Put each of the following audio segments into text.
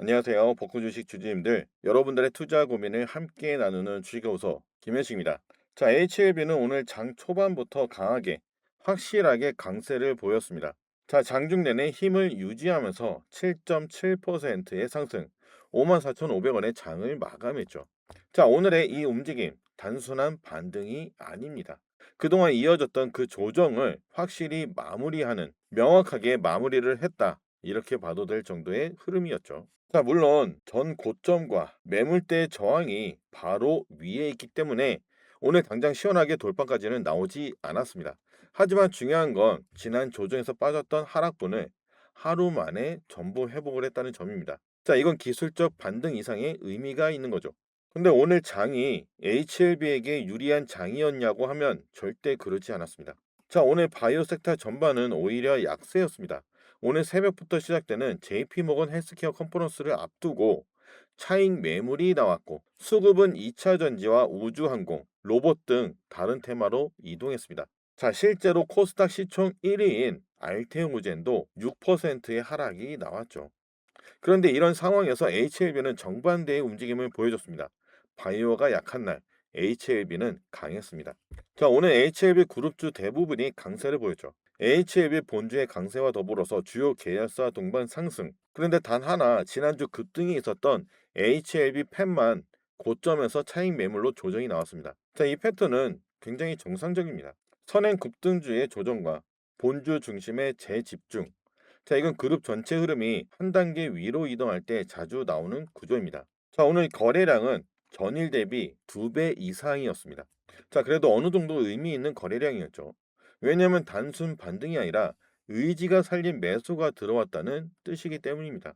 안녕하세요. 복구주식 주주님들. 여러분들의 투자 고민을 함께 나누는 주식연구소 김현식입니다. 자, HLB는 오늘 장 초반부터 강하게, 확실하게 강세를 보였습니다. 자, 장중 내내 힘을 유지하면서 7.7%의 상승, 54,500원의 장을 마감했죠. 자, 오늘의 이 움직임, 단순한 반등이 아닙니다. 그동안 이어졌던 그 조정을 확실히 마무리하는, 명확하게 마무리를 했다. 이렇게 봐도 될 정도의 흐름이었죠. 자, 물론 전 고점과 매물대 저항이 바로 위에 있기 때문에 오늘 당장 시원하게 돌파까지는 나오지 않았습니다. 하지만 중요한 건 지난 조정에서 빠졌던 하락분을 하루 만에 전부 회복을 했다는 점입니다. 자, 이건 기술적 반등 이상의 의미가 있는 거죠. 근데 오늘 장이 HLB에게 유리한 장이었냐고 하면 절대 그렇지 않았습니다. 자, 오늘 바이오 섹터 전반은 오히려 약세였습니다. 오늘 새벽부터 시작되는 JP모건 헬스케어 컨퍼런스를 앞두고 차익 매물이 나왔고 수급은 2차 전지와 우주항공, 로봇 등 다른 테마로 이동했습니다. 자, 실제로 코스닥 시총 1위인 알테오젠도 6%의 하락이 나왔죠. 그런데 이런 상황에서 HLB는 정반대의 움직임을 보여줬습니다. 바이오가 약한 날 HLB는 강했습니다. 자, 오늘 HLB 그룹주 대부분이 강세를 보였죠. HLB 본주의 강세와 더불어서 주요 계열사 동반 상승. 그런데 단 하나 지난주 급등이 있었던 HLB 팻만 고점에서 차익 매물로 조정이 나왔습니다. 자, 이 패턴은 굉장히 정상적입니다. 선행 급등주의 조정과 본주 중심의 재집중. 자, 이건 그룹 전체 흐름이 한 단계 위로 이동할 때 자주 나오는 구조입니다. 자, 오늘 거래량은 전일 대비 2배 이상이었습니다. 자, 그래도 어느 정도 의미 있는 거래량이었죠. 왜냐하면 단순 반등이 아니라 의지가 살린 매수가 들어왔다는 뜻이기 때문입니다.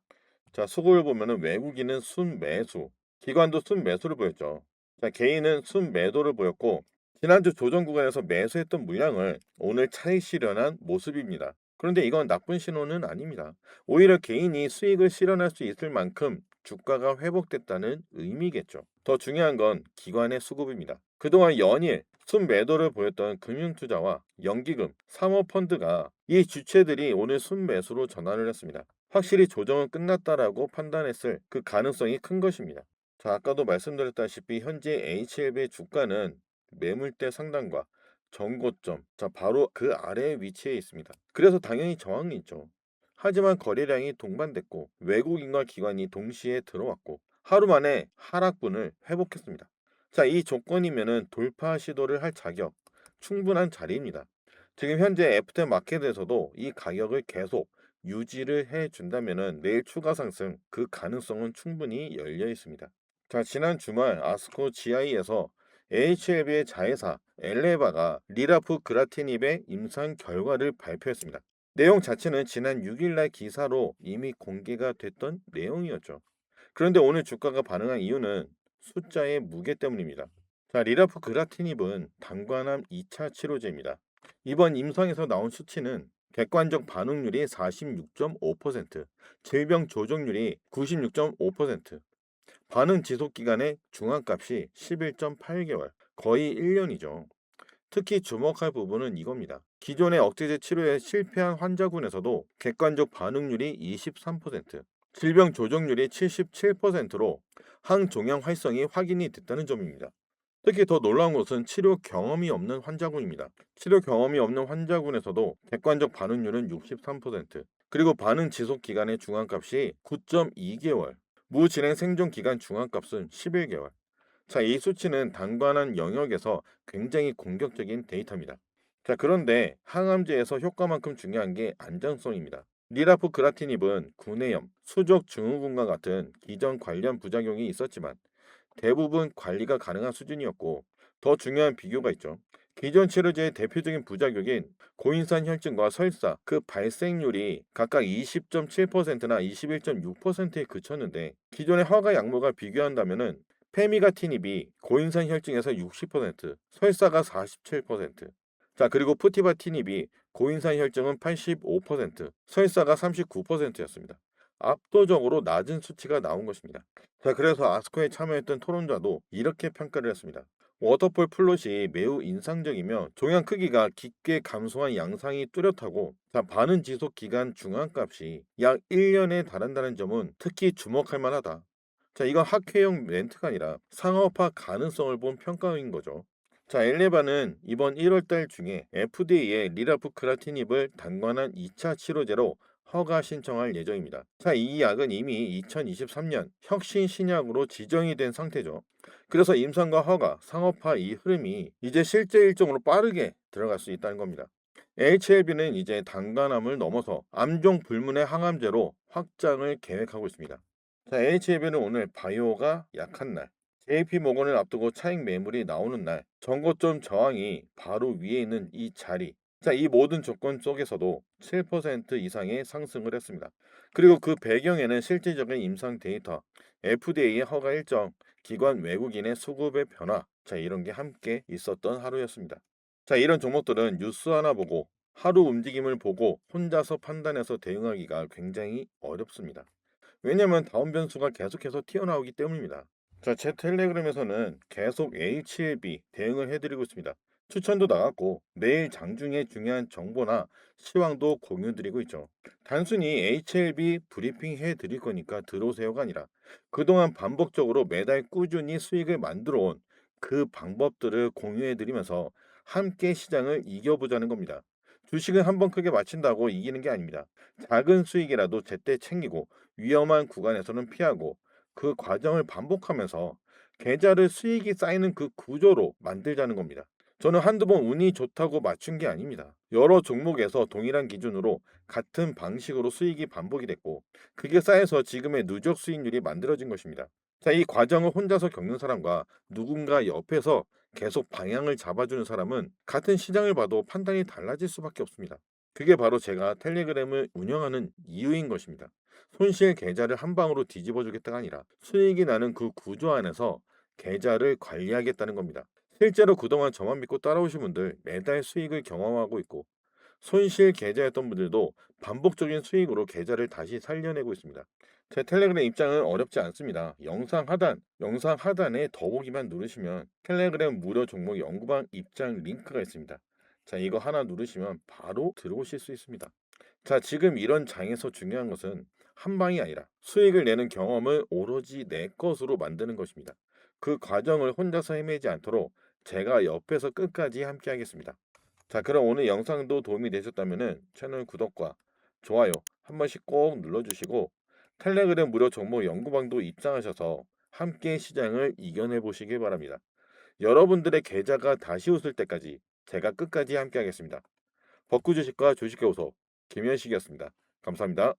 자, 수급을 보면은 외국인은 순매수, 기관도 순매수를 보였죠. 자, 개인은 순매도를 보였고 지난주 조정 구간에서 매수했던 물량을 오늘 차익 실현한 모습입니다. 그런데 이건 나쁜 신호는 아닙니다. 오히려 개인이 수익을 실현할 수 있을 만큼 주가가 회복됐다는 의미겠죠. 더 중요한 건 기관의 수급입니다. 그동안 연일 순매도를 보였던 금융투자와 연기금, 사모펀드가 이 주체들이 오늘 순매수로 전환을 했습니다. 확실히 조정은 끝났다라고 판단했을 그 가능성이 큰 것입니다. 자, 아까도 말씀드렸다시피 현재 HLB의 주가는 매물대 상단과 정고점, 자 바로 그 아래에 위치해 있습니다. 그래서 당연히 저항이 있죠. 하지만 거래량이 동반됐고 외국인과 기관이 동시에 들어왔고 하루 만에 하락분을 회복했습니다. 자, 이 조건이면은 돌파 시도를 할 자격 충분한 자리입니다. 지금 현재 애프터 마켓에서도 이 가격을 계속 유지를 해 준다면은 내일 추가 상승 그 가능성은 충분히 열려 있습니다. 자, 지난 주말 아스코 GI에서 HLB의 자회사 엘레바가 리라프 그라티닙의 임상 결과를 발표했습니다. 내용 자체는 지난 6일날 기사로 이미 공개가 됐던 내용이었죠. 그런데 오늘 주가가 반응한 이유는 숫자의 무게 때문입니다. 자, 리라프 그라티닙은 당관암 2차 치료제입니다. 이번 임상에서 나온 수치는 객관적 반응률이 46.5%, 질병 조정률이 96.5%, 반응 지속 기간의 중앙값이 11.8개월, 거의 1년이죠. 특히 주목할 부분은 이겁니다. 기존의 억제제 치료에 실패한 환자군에서도 객관적 반응률이 23%, 질병 조정률이 77%로 항종양 활성이 확인이 됐다는 점입니다. 특히 더 놀라운 것은 치료 경험이 없는 환자군입니다. 치료 경험이 없는 환자군에서도 객관적 반응률은 63%, 그리고 반응 지속 기간의 중앙값이 9.2개월, 무진행 생존 기간 중앙값은 11개월. 자, 이 수치는 단관한 영역에서 굉장히 공격적인 데이터입니다. 자, 그런데 항암제에서 효과만큼 중요한 게 안정성입니다. 리라프 그라티닙은 구내염, 수족 증후군과 같은 기전 관련 부작용이 있었지만 대부분 관리가 가능한 수준이었고 더 중요한 비교가 있죠. 기존 치료제의 대표적인 부작용인 고인산 혈증과 설사 그 발생률이 각각 20.7%나 21.6%에 그쳤는데 기존의 허가 약물과 비교한다면은 페미가티닙이 고인산 혈증에서 60%, 설사가 47%, 자 그리고 푸티바티닙이 고인산 혈증은 85%, 설사가 39%였습니다. 압도적으로 낮은 수치가 나온 것입니다. 자, 그래서 아스코에 참여했던 토론자도 이렇게 평가를 했습니다. 워터폴 플롯이 매우 인상적이며 종양 크기가 깊게 감소한 양상이 뚜렷하고 반응 지속 기간 중앙값이 약 1년에 달한다는 점은 특히 주목할 만하다. 이건 학회용 멘트가 아니라 상업화 가능성을 본 평가인 거죠. 엘레바는 이번 1월 달 중에 FDA에 리라프크라티닙을 단관한 2차 치료제로 허가 신청할 예정입니다. 이 약은 이미 2023년 혁신 신약으로 지정이 된 상태죠. 그래서 임상과 허가, 상업화 이 흐름이 이제 실제 일정으로 빠르게 들어갈 수 있다는 겁니다. HLB는 이제 단간암을 넘어서 암종 불문의 항암제로 확장을 계획하고 있습니다. HLB는 오늘 바이오가 약한 날, JP 모건을 앞두고 차익 매물이 나오는 날, 정고점 저항이 바로 위에 있는 이 자리. 이 모든 조건 속에서도 7% 이상의 상승을 했습니다. 그리고 그 배경에는 실질적인 임상 데이터, FDA의 허가 일정, 기관 외국인의 수급의 변화, 이런 게 함께 있었던 하루였습니다. 이런 종목들은 뉴스 하나 보고 하루 움직임을 보고 혼자서 판단해서 대응하기가 굉장히 어렵습니다. 왜냐하면 다음 변수가 계속해서 튀어나오기 때문입니다. 제 텔레그램에서는 계속 HLB 대응을 해드리고 있습니다. 추천도 나갔고 매일 장중에 중요한 정보나 시황도 공유드리고 있죠. 단순히 HLB 브리핑 해드릴 거니까 들어오세요가 아니라 그동안 반복적으로 매달 꾸준히 수익을 만들어 온 그 방법들을 공유해드리면서 함께 시장을 이겨보자는 겁니다. 주식은 한번 크게 맞힌다고 이기는 게 아닙니다. 작은 수익이라도 제때 챙기고 위험한 구간에서는 피하고 그 과정을 반복하면서 계좌를 수익이 쌓이는 그 구조로 만들자는 겁니다. 저는 한두 번 운이 좋다고 맞춘 게 아닙니다. 여러 종목에서 동일한 기준으로 같은 방식으로 수익이 반복이 됐고 그게 쌓여서 지금의 누적 수익률이 만들어진 것입니다. 이 과정을 혼자서 겪는 사람과 누군가 옆에서 계속 방향을 잡아주는 사람은 같은 시장을 봐도 판단이 달라질 수밖에 없습니다. 그게 바로 제가 텔레그램을 운영하는 이유인 것입니다. 손실 계좌를 한 방으로 뒤집어 주겠다가 아니라 수익이 나는 그 구조 안에서 계좌를 관리하겠다는 겁니다. 실제로 그동안 저만 믿고 따라오신 분들 매달 수익을 경험하고 있고 손실 계좌였던 분들도 반복적인 수익으로 계좌를 다시 살려내고 있습니다. 제 텔레그램 입장은 어렵지 않습니다. 영상 하단에 더보기만 누르시면 텔레그램 무료 종목 연구방 입장 링크가 있습니다. 이거 하나 누르시면 바로 들어오실 수 있습니다. 지금 이런 장에서 중요한 것은 한 방이 아니라 수익을 내는 경험을 오로지 내 것으로 만드는 것입니다. 그 과정을 혼자서 헤매지 않도록 제가 옆에서 끝까지 함께 하겠습니다. 그럼 오늘 영상도 도움이 되셨다면 채널 구독과 좋아요 한 번씩 꼭 눌러주시고 텔레그램 무료 정보 연구방도 입장하셔서 함께 시장을 이겨내 보시길 바랍니다. 여러분들의 계좌가 다시 웃을 때까지 제가 끝까지 함께 하겠습니다. 벚구 주식과 주식교섭 김현식이었습니다. 감사합니다.